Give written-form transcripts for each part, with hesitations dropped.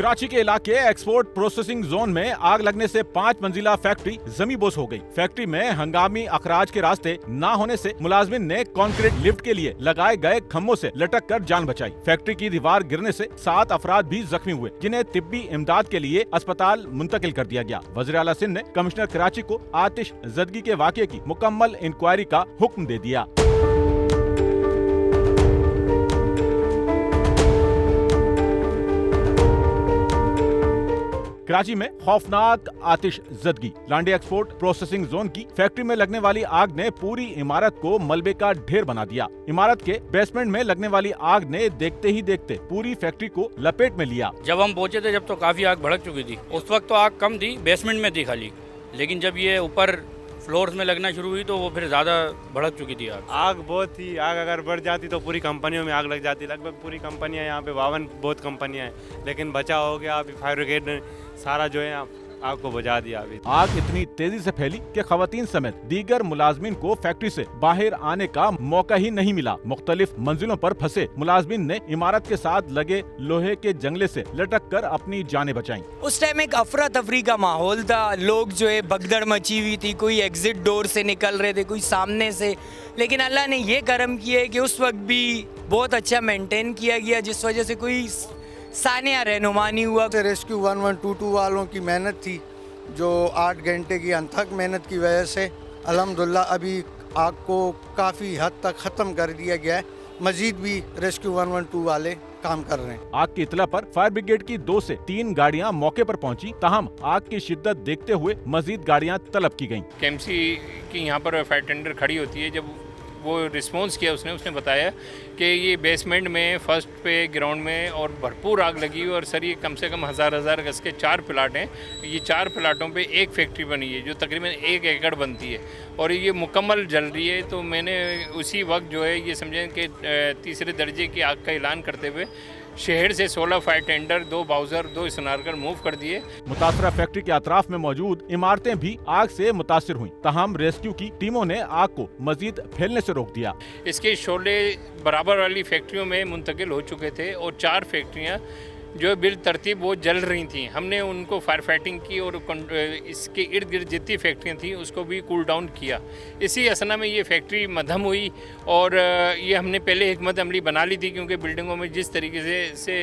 कराची के इलाके export processing zone में आग लगने से 5 मंजिला फैक्ट्री जमीबोस हो गई। फैक्ट्री में हंगामी अखराज के रास्ते न होने से मुलाजमिन ने कंक्रीट लिफ्ट के लिए लगाए गए खम्भों से लटक कर जान बचाई। फैक्ट्री की दीवार गिरने से 7 अफराद भी जख्मी हुए, जिन्हें तिब्बी इमदाद के लिए अस्पताल मुंतकिल कर दिया गया। वज़ीर आला सिंध ने कमिश्नर कराची को आतिश ज़दगी के वाक़े की मुकम्मल इंक्वायरी का हुक्म दे दिया। कराची में खौफनाक आतिश ज़दगी। लांडी एक्सपोर्ट प्रोसेसिंग जोन की फैक्ट्री में लगने वाली आग ने पूरी इमारत को मलबे का ढेर बना दिया। इमारत के बेसमेंट में लगने वाली आग ने देखते ही देखते पूरी फैक्ट्री को लपेट में लिया। जब हम पहुंचे थे जब तो काफी आग भड़क चुकी थी। उस वक्त तो आग कम थी, बेसमेंट में थी खाली, लेकिन जब ये ऊपर फ्लोर्स में लगना शुरू हुई तो वो फिर ज़्यादा भड़क चुकी थी आग बहुत थी। आग अगर बढ़ जाती तो पूरी कंपनियों में आग लग जाती। लगभग पूरी कंपनियां यहाँ पे 52 बहुत कंपनियां हैं, लेकिन बचाव हो गया। अभी फायर ब्रिगेड ने सारा जो है आग को बुझा दिया। अभी आग इतनी तेजी से फैली कि खवातीन समेत दीगर मुलाजमिन को फैक्ट्री से बाहर आने का मौका ही नहीं मिला। मुख्तलिफ मंजिलों पर फंसे मुलाजमिन ने इमारत के साथ लगे लोहे के जंगले से लटक कर अपनी जानें बचाईं। उस टाइम एक अफरा तफरी का माहौल था। लोग जो है भगदड़ मची हुई थी, कोई एग्जिट डोर से निकल रहे थे, कोई सामने से। लेकिन अल्लाह ने ये करम किया है कि उस वक्त भी बहुत अच्छा मेंटेन किया गया, जिस वजह से कोई सानिया रहनुमा नहीं हुआ। रेस्क्यू 1122 वालों की मेहनत थी, जो 8 घंटे की अनथक मेहनत की वजह से अल्हम्दुलिल्लाह अभी आग को काफ़ी हद तक ख़त्म कर दिया गया है। मजीद भी रेस्क्यू 112 वाले काम कर रहे हैं। आग की इतला पर फायर ब्रिगेड की 2 से 3 गाड़ियां मौके पर पहुंची, ताहम आग की शिद्दत देखते हुए मजीद गाड़ियां तलब की गईं। केएमसी की यहाँ पर फायर टेंडर खड़ी होती है। जब वो रिस्पॉन्स किया उसने बताया कि ये बेसमेंट में फर्स्ट पे ग्राउंड में और भरपूर आग लगी हुई और सर ये कम से कम हज़ार गज के 4 प्लाट हैं। ये 4 प्लाटों पे एक फैक्ट्री बनी है जो तकरीबन 1 एकड़ बनती है और ये मुकम्मल जल रही है। तो मैंने उसी वक्त जो है ये समझें कि तीसरे दर्जे की आग का ऐलान करते हुए शहर से 16 फायर टेंडर, 2 बाउजर, 2 स्नारकर मूव कर दिए। मुतासरा फैक्ट्री के अतराफ में मौजूद इमारतें भी आग से मुतासिर हुई, ताहम रेस्क्यू की टीमों ने आग को मजीद फैलने से रोक दिया। इसके शोले बराबर वाली फैक्ट्रियों में मुंतकिल हो चुके थे और 4 फैक्ट्रियाँ जो बिल तरतीब वो जल रही थी। हमने उनको फायर फाइटिंग की और इसके इर्द गिर्द जितनी फैक्ट्रियाँ थी उसको भी कूल डाउन किया। इसी असना में ये फैक्ट्री मधम हुई और ये हमने पहले हिकमत अमली बना ली थी, क्योंकि बिल्डिंगों में जिस तरीके से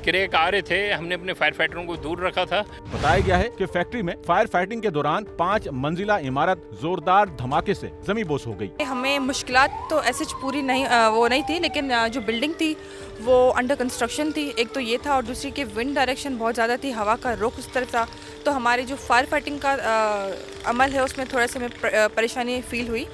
क्रैक आ रहे थे हमने अपने फायर फाइटरों को दूर रखा था। बताया गया है कि फैक्ट्री में फायर फाइटिंग के दौरान 5 मंजिला इमारत जोरदार धमाके से जमीबोस हो गई। हमें मुश्किलात तो ऐसे पूरी नहीं थी, लेकिन जो बिल्डिंग थी वो अंडर कंस्ट्रक्शन थी। एक तो ये था और दूसरी कि विंड डायरेक्शन बहुत ज़्यादा थी, हवा का रुख उस तरफ था। तो हमारे जो फायर फाइटिंग का अमल है उसमें थोड़ा सा हमें परेशानी फील हुई,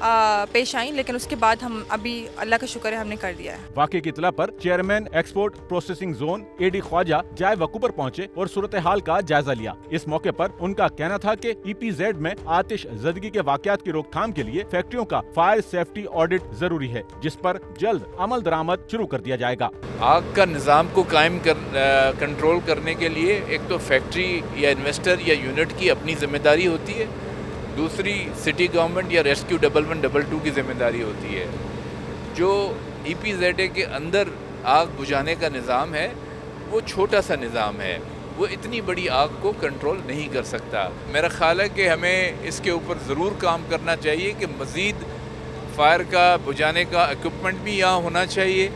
पेश आई, लेकिन उसके बाद हम अभी अल्लाह का शुक्र है हमने कर दिया है। वाक़े की इत्तला पर चेयरमैन एक्सपोर्ट प्रोसेसिंग जोन एडी ख्वाजा जाए वकू पर पहुंचे और सूरत हाल का जायजा लिया। इस मौके पर उनका कहना था कि EPZ में आतिश ज़दगी के वाक़यात की रोकथाम के लिए फैक्ट्रियों का फायर सेफ्टी ऑडिट जरूरी है, जिस पर जल्द अमल दरामद शुरू कर दिया जाएगा। आग का निज़ाम को कायम कंट्रोल करने के लिए एक तो फैक्ट्री या इन्वेस्टर या यूनिट की अपनी जिम्मेदारी होती है, दूसरी सिटी गवर्नमेंट या रेस्क्यू 1122 की जिम्मेदारी होती है। जो EPZA के अंदर आग बुझाने का निज़ाम है वो छोटा सा निज़ाम है, वो इतनी बड़ी आग को कंट्रोल नहीं कर सकता। मेरा ख्याल है कि हमें इसके ऊपर ज़रूर काम करना चाहिए कि मज़ीद फायर का बुझाने का इक्विपमेंट भी यहाँ होना चाहिए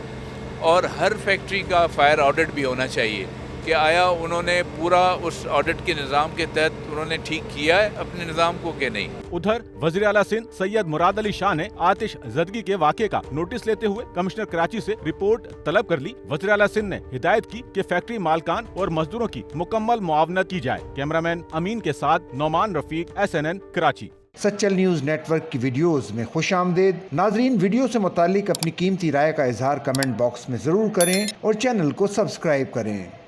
और हर फैक्ट्री का फायर ऑडिट भी होना चाहिए कि आया उन्होंने पूरा उस ऑडिट के निज़ाम के तहत उन्होंने ठीक किया है अपने निज़ाम को कि नहीं। उधर वज़ीर आला सिंध सैयद मुराद अली शाह ने आतिश ज़दगी के वाक़े का नोटिस लेते हुए कमिश्नर कराची से रिपोर्ट तलब कर ली। वज़ीर आला सिंध ने हिदायत की कि फैक्ट्री मालकान और मजदूरों की मुकम्मल मुआवनत की जाए। कैमरामैन अमीन के साथ Nauman Rafiq, SNN Karachi. Sachal news network की वीडियोस में खुशामदीद। नाजरीन, वीडियो से मुतालिक अपनी कीमती राय का इजहार कमेंट बॉक्स में ज़रूर करें और चैनल को सब्सक्राइब करें।